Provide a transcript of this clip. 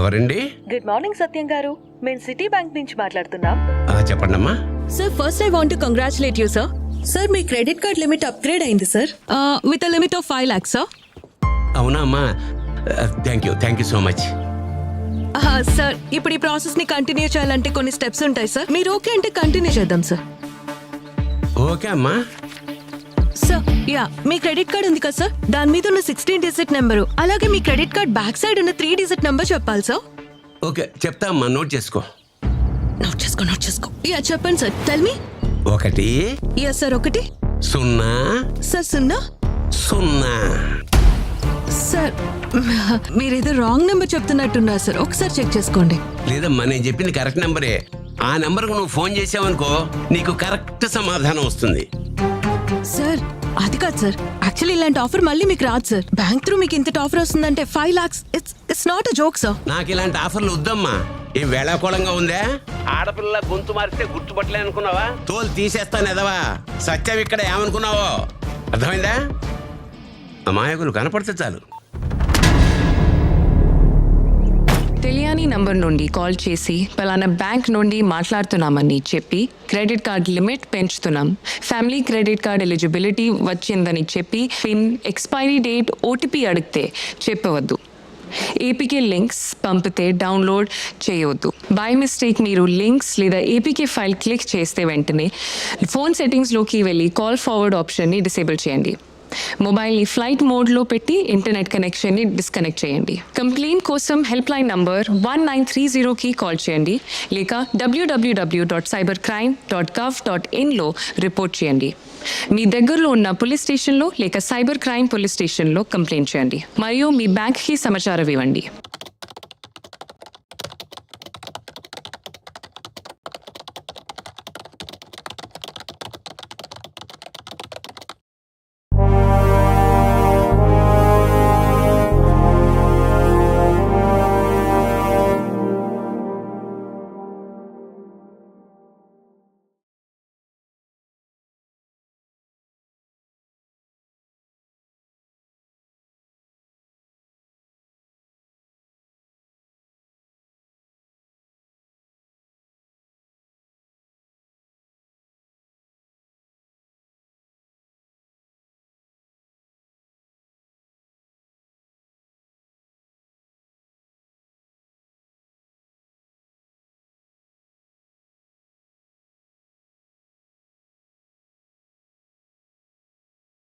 ఎవరండి? Good morning సత్యం గారు, మేము సిటీ బ్యాంక్ నుంచి మాట్లాడుతున్నాం. చెప్పండమ్మా. Sir first I want to congratulate you sir. Sir మీ క్రెడిట్ కార్డ్ లిమిట్ అప్గ్రేడ్ అయింది sir, with a limit of 5 lakhs sir. అవునా అమ్మా, thank you so much. Sir ఇప్పుడు ఈ ప్రాసెస్ ని కంటిన్యూ చేయాలంటే కొన్ని స్టెప్స్ ఉంటాయి సార్. మీరు ఓకే అంటే కంటిన్యూ చేద్దాం సార్. ఓకే అమ్మా. సార్ యా, మీ క్రెడిట్ కార్డ్ ఉంది కదా సార్, దాని మీద ఉన్న 16 digit నెంబరు, అలాగే మీ క్రెడిట్ కార్డ్ బ్యాక్ సైడ్ ఉన్న 3 digit నెంబర్ చెప్పాలి సార్. ఓకే చెప్తా అమ్మా, నోట్ చేసుకో. నోట్ చేసుకో. యా చెప్పండి sir, tell me. 1 yeah sir, 1 0 sir 0 0. Sir మీరేదో రాంగ్ నెంబర్ చెప్తున్నట్టున్నారు సార్, ఒకసారి చెక్ చేసుకోండి. లేదమ్మా, నేను చెప్పింది కరెక్ట్ నెంబరే. ఆ నెంబర్కు నువ్వు ఫోన్ చేసావనుకో, నీకు కరెక్ట్ సమాధానం వస్తుంది. సార్ అది కాదు సార్, యాక్చువల్లీ ఇలాంటి ఆఫర్ మళ్ళీ మీకు రాదు సార్. బ్యాంక్ త్రూ మీకు ఇంత ఆఫర్ వస్తుందంటే 5 lakhs, it's not a joke sir. నాకు ఇలాంటి ఆఫర్లు వద్దమ్మా. ఏం వేళాకోళంగా ఉందా? ఆడపిల్ల గొంతు మారితే గుర్తుపట్టలే అనుకున్నావా? తోలు తీసేస్తాను ఎదవా. సత్యం ఇక్కడ ఏమనుకున్నావో అర్థమైందా? అమాయకులు కనపడితే చాలు. తెలియని నంబర్ నుండి కాల్ చేసి పలానా బ్యాంక్ నుండి మాట్లాడుతున్నామని చెప్పి క్రెడిట్ కార్డ్ లిమిట్ పెంచుతున్నాం, ఫ్యామిలీ క్రెడిట్ కార్డ్ ఎలిజిబిలిటీ వచ్చిందని చెప్పి పిన్, ఎక్స్పైరీ డేట్, ఓటీపీ అడిగితే చెప్పవద్దు. ఏపీకే లింక్స్ పంపితే డౌన్లోడ్ చేయవద్దు. బై మిస్టేక్ మీరు లింక్స్ లేదా ఏపీకే ఫైల్ క్లిక్ చేస్తే వెంటనే ఫోన్ సెట్టింగ్స్లోకి వెళ్ళి కాల్ ఫార్వర్డ్ ఆప్షన్ని డిసేబుల్ చేయండి. మొబైల్ని ఫ్లైట్ మోడ్లో పెట్టి ఇంటర్నెట్ కనెక్షన్ని డిస్కనెక్ట్ చేయండి. కంప్లైంట్ కోసం హెల్ప్ లైన్ నంబర్ 1930కి కాల్ చేయండి, లేక www.cybercrime.gov.in రిపోర్ట్ చేయండి. మీ దగ్గరలో ఉన్న పోలీస్ స్టేషన్లో లేక సైబర్ క్రైమ్ పోలీస్ స్టేషన్లో కంప్లైంట్ చేయండి, మరియు మీ బ్యాంక్కి సమాచారం ఇవ్వండి.